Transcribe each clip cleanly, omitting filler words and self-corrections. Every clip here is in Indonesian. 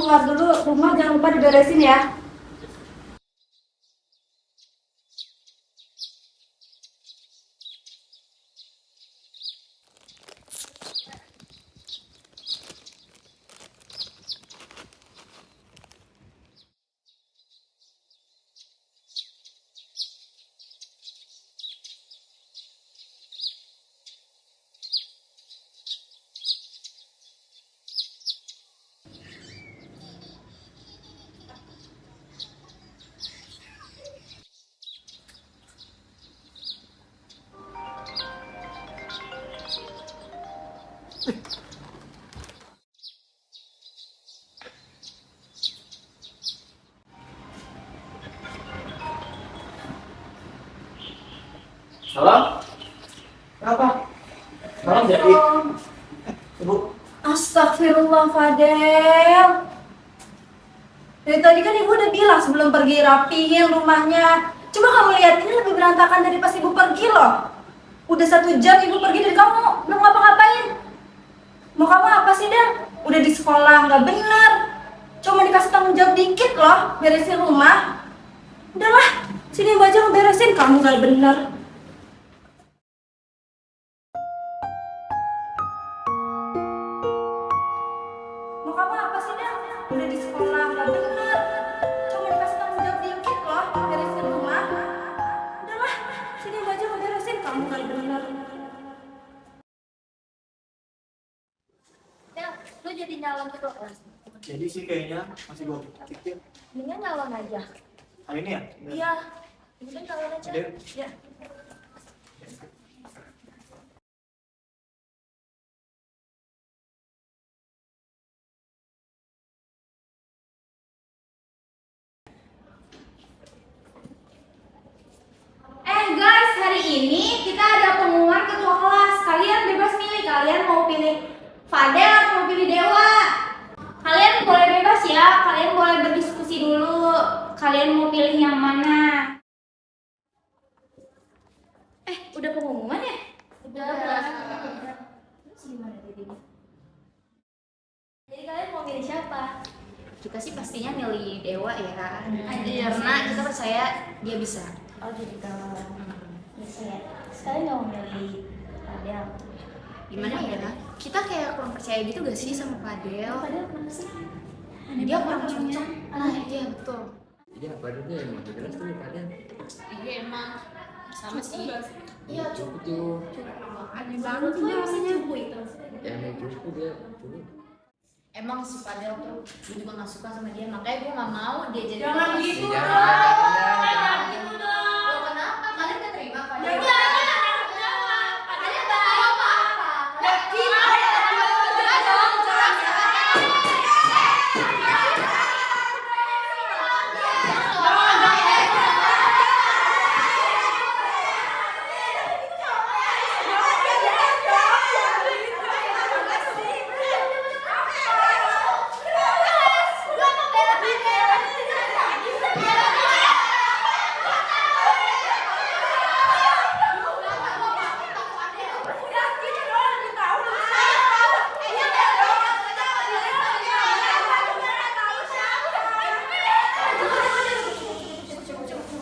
keluar dulu, rumah jangan lupa diberesin ya. Halo? Kenapa? Tolong jadi Ibu. Astagfirullah Fadel. Dari tadi kan ibu udah bilang sebelum pergi rapihin rumahnya. Coba kamu lihat, ini lebih berantakan dari pas ibu pergi loh. Udah 1 jam ibu pergi dari kamu, belum ngapa-ngapain. Mau kamu apa sih, Del? Udah di sekolah, nggak bener. Cuma dikasih tanggung jawab dikit loh, beresin rumah. Udahlah, sini ibu aja ngeberesin, kamu nggak bener. Mau kamu apa sih, Del? Udah di sekolah, nggak bener. Cuma dikasih tanggung jawab dikit loh, beresin rumah. Udahlah, sini ibu aja ngeberesin, kamu nggak bener. Del, lu jadi nyalon ketua kelas. Jadi sih kayaknya masih gue pikir Mendingan nyalon aja. hari ini ya? Iya, mendingan nyalon aja. Del. Ya. Guys, hari ini kita ada pengumuman ketua kelas. Kalian bebas milih, kalian mau pilih Fadel atau mau pilih Dewa. Kalian boleh bebas ya, kalian boleh berdiskusi dulu. Kalian mau pilih yang mana? Udah pengumuman ya? Udah. Terus gimana jadinya? Jadi kalian mau milih siapa? Kita sih pastinya milih Dewa ya kan? Karena kita percaya dia bisa. Oh gitu. Bisa ya. Sekali nggak mau milih Fadel. Gimana ya? Kita kayak kurang percaya gitu gak sih sama Fadel? Fadel kenapa sih? Dia kurang cocok. Nah, iya betul. Jadi apa itu emang jelas tuh Padel. Iya emang sama sih. Iya Cukup tuh. Aneh banget Gue masih cukup itu. Ya emang cukup dia. Cukup. Emang si Fadel tuh gue juga gak suka sama dia, makanya gue gak mau dia jadi Jangan kelas. gitu Ya, dong. jangan gitu dong. Loh, kenapa? Kalian gak terima Fadel? Ya, Kalian gak tahu apa-apa. Ya, kita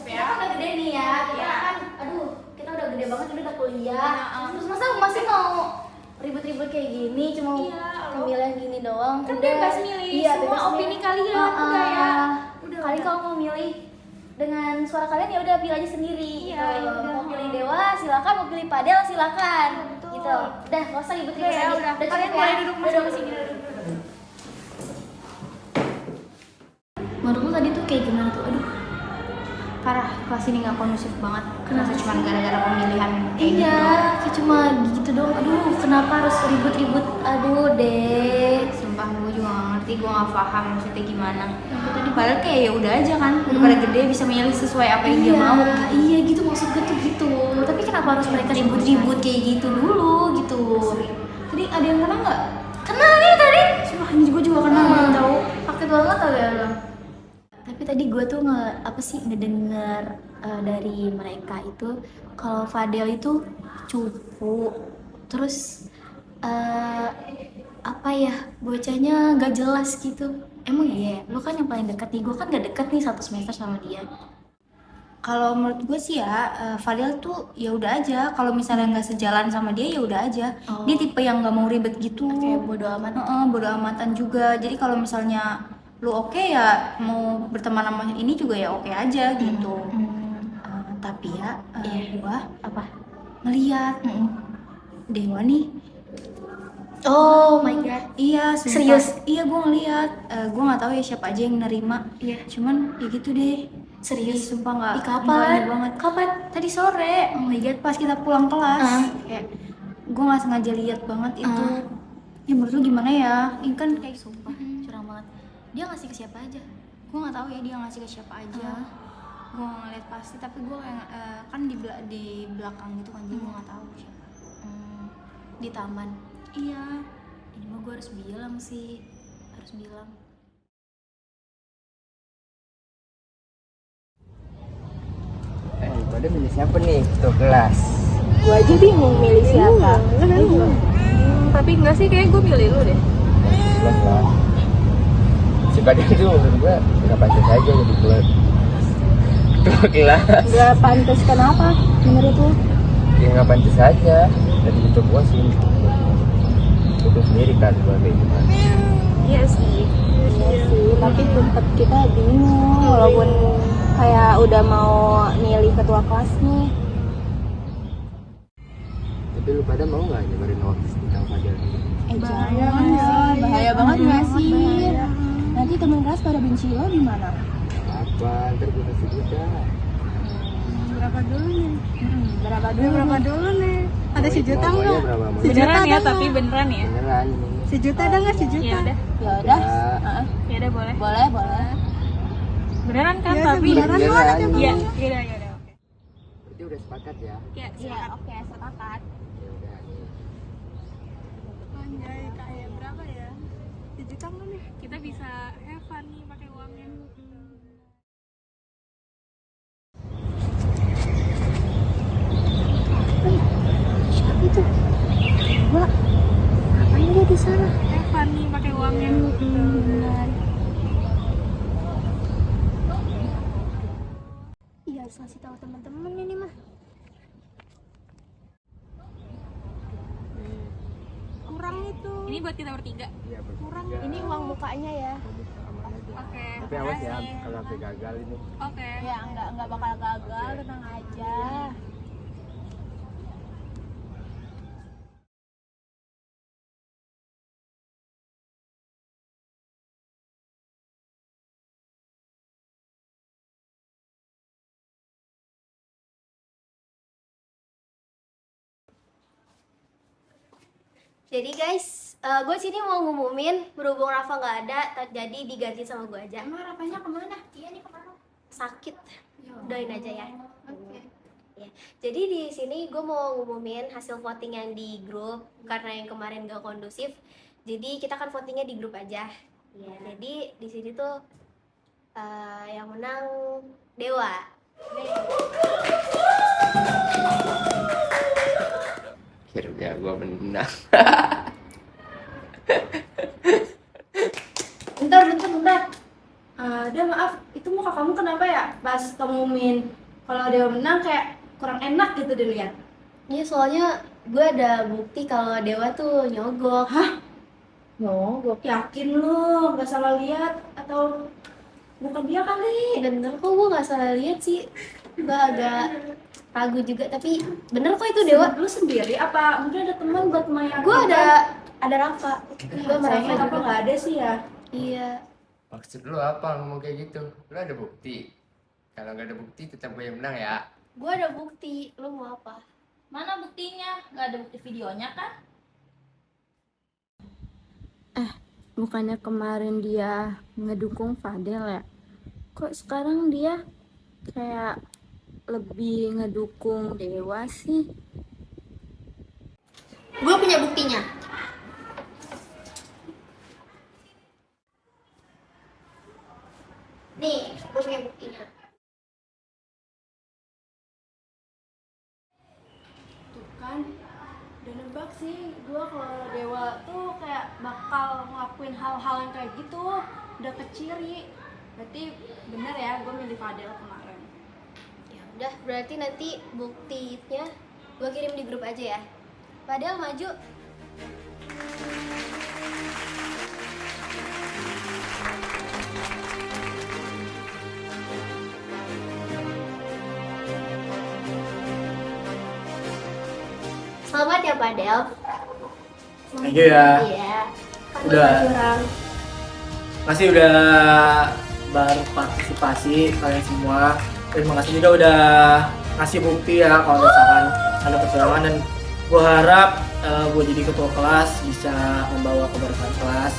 Udah gede nih ya, kita kan, aduh, kita udah gede banget, udah kuliah. Terus masa masih mau ribut-ribut kayak gini, cuma pemilihan gini doang. Kan Udah. bebas milih, Iya, semua bebas opini milih. kalian, udah ya. Udah, Kali udah. kalau mau milih dengan suara kalian ya udah pilih aja sendiri. Iya, gitu. ya udah. Mau pilih Dewa silakan, mau pilih Padel silakan. betul. Gitu. Udah, nggak usah ribut-ribut Udah ya, lagi. udah. Cukup Kalian ya. boleh duduk Udah masing-masing. sini. Menurut lu tadi tuh kayak gimana tuh? Aduh. Parah, kelas ini gak kondusif banget. Kenapa cuma gara-gara pemilihan kayak gitu Iya, doang. kayak cuma gitu doang. Aduh, kenapa harus ribut-ribut? Aduh, deh. Sumpah gue juga gak ngerti, gue gak paham maksudnya gimana. Tadi padahal kayak ya udah aja kan, udah pada gede bisa memilih sesuai apa yang dia mau. Iya gitu maksud gue tuh gitu. Tapi kenapa harus mereka ribut-ribut kayak gitu dulu gitu? Jadi ada yang kena nggak? Kena nih tadi. Sumpah ini gue juga kena nggak tahu. Sakit banget kali ya. Tapi tadi gue tuh ngedenger dari mereka itu kalau Fadel itu cupu, terus apa ya, bocahnya nggak jelas gitu. Emang iya, lu kan yang paling dekat nih, gue kan gak deket nih 1 semester sama dia. Kalau menurut gue sih ya, Fadil tuh ya udah aja. Kalau misalnya nggak sejalan sama dia ya udah aja. Oh. Dia tipe yang nggak mau ribet gitu. Kayak bodo amat. Bodo amatan juga. Jadi kalau misalnya lu oke ya mau berteman sama ini juga ya oke aja gitu. Tapi ya, gua Apa? ngeliat Dewa nih. Oh my god. Iya, sumpah. Serius? Iya, gue ngeliat. Gue nggak tahu ya siapa aja yang nerima. Iya. Cuman ya gitu deh. Serius? Ih, sumpah nggak. Ih, kapan? nggak ini banget. Kapan? Tadi sore. Oh my god, pas kita pulang kelas. Kayak gue nggak sengaja lihat banget itu. Ya menurut lu gimana ya? Ini kan kayak sumpah curang banget. Dia ngasih ke siapa aja? Gue nggak tahu ya dia ngasih ke siapa aja. Gue nggak ngeliat pasti, tapi gue kayak kan di belakang gitu kan, jadi gue nggak tahu siapa. Di taman. Iya, ini mah gue harus bilang sih, harus bilang. Pada milih siapa nih ketua kelas? Gue aja bingung milih siapa. Tapi enggak sih, kayak gue milih lu deh. Jelas lah. Si Padel itu menurut gua nggak pantas aja jadi ketua kelas. Gak pantas kenapa menurut lu? Ya nggak pantas aja. Jadi ketua gua sih. Itu sendiri kan gua kayak gimana. Iya sih. Tapi tetap kita bingung walaupun kayak udah mau milih ketua kelas nih. Tapi lu pada mau nggak nyebarin notis tentang Padel? Jangan ya, bahaya banget nggak sih? Nanti temen kelas pada benci lo gimana? Apa? Ntar gua kasih duit. Berapa dulu nih? Berapa dulu nih? Ada sejuta Pokoknya nggak? berapa mau? Beneran ya, tapi beneran ya? Beneran ini. Sejuta ada nggak sejuta? Ya udah. Ya. Ya udah boleh. Boleh. Beneran kan? Ya, Tapi beneran Beneran. banget ya, iya, Bang. iya udah. Berarti udah sepakat ya? Iya, oke, sepakat. Ya udah nih. Anjay, kayak berapa ya? Sejuta nggak nih? Kita bisa have fun nih pakai uangnya. Siapa itu? Gua ngapain dia di sana? Have fun nih pakai uangnya. Iya, harus ngasih tahu teman-teman ini mah. Kurang itu. Ini buat kita bertiga. Iya, Kurang. bertiga. Ini uang mukanya ya. Aman aja. Oke. Tapi awas ya kalau sampai gagal ini. Oke. Ya nggak bakal gagal, tenang aja. Jadi guys, gue sini mau ngumumin berhubung Rafa nggak ada, jadi diganti sama gue aja. Emang Rafanya kemana? Iya nih kemana? Sakit. Doain aja ya. Oke. Ya. Jadi di sini gue mau ngumumin hasil voting yang di grup karena yang kemarin gak kondusif. Jadi kita kan votingnya di grup aja. Ya. Jadi di sini tuh yang menang Dewa. Akhirnya gua menang. Bentar. Ada maaf, itu muka kamu kenapa ya? Pas ngumumin kalau Dewa menang kayak kurang enak gitu dilihat. Iya soalnya gue ada bukti kalau Dewa tuh nyogok. Gue yakin lu nggak salah lihat atau bukan dia kali. Bener kok, gue nggak salah lihat sih. Gue agak ragu juga, tapi bener kok itu Dewa. Lu sendiri apa mungkin ada teman buat meyakinkan? Gue ada Rafa. Gue sama Rafa Sayangnya apa juga. nggak ada sih ya? Iya. Maksud lu apa ngomong kayak gitu? Lu ada bukti? Kalau nggak ada bukti tetap gue yang menang ya. Gue ada bukti. Lu mau apa? Mana buktinya? Nggak ada bukti videonya kan? Bukannya kemarin dia ngedukung Fadel ya? Kok sekarang dia kayak lebih ngedukung Dewa sih? Gue punya buktinya. Nih, gue punya buktinya. Tuh kan, udah nebak sih gue kalau Dewa tuh kayak bakal ngelakuin hal-hal yang kayak gitu. dapet ciri. Berarti bener ya gue milih Fadel kemarin. Ya udah, berarti nanti buktinya gue kirim di grup aja ya. Padahal maju. Selamat ya Padel. Thank you ya. Iya. Udah. Curang. Masih udah berpartisipasi kalian semua. Terima kasih juga udah ngasih bukti ya kalau misalkan ada kecurangan, dan gue harap gue jadi ketua kelas bisa membawa keberkahan kelas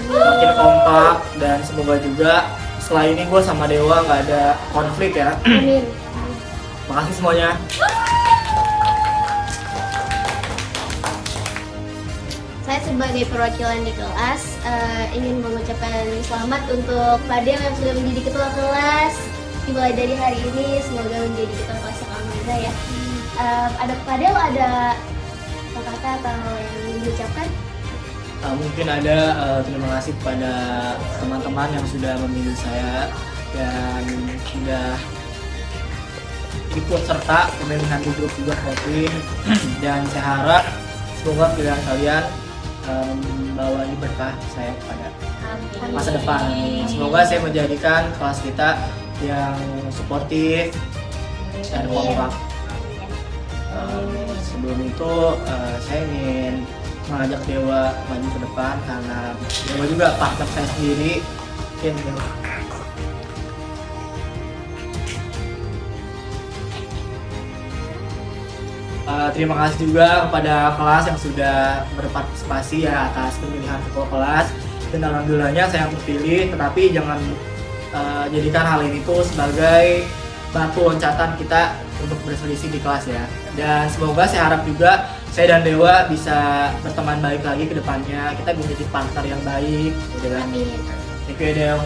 makin kompak, dan semoga juga setelah ini gue sama Dewa nggak ada konflik ya. Amin. Makasih semuanya. Saya sebagai perwakilan di kelas ingin mengucapkan selamat untuk Fadel yang sudah menjadi ketua kelas. Dimulai dari hari ini semoga menjadi ketua kelas yang alhamdulillah ya. Ada Fadel, ada kata-kata atau yang ingin diucapkan? Mungkin ada terima kasih kepada teman-teman yang sudah memilih saya dan sudah ikut serta pemilihan di grup juga voting. Dan saya harap semoga pilihan kalian membawa berkah saya pada masa depan. Semoga saya menjadikan kelas kita yang suportif dan kompak. Sebelum itu saya ingin mengajak Dewa maju ke depan karena Dewa juga partner saya sendiri. Mungkin Dewa. Terima kasih juga kepada kelas yang sudah berpartisipasi ya atas pemilihan ketua kelas, dan alhamdulillahnya saya yang terpilih. Tetapi jangan jadikan hal ini tuh sebagai batu loncatan kita untuk berselisih di kelas ya. Dan semoga saya harap juga saya dan Dewa bisa berteman baik lagi ke depannya. Kita bisa jadi partner yang baik. Gitu kan? Amin. Thank you ya Dewa.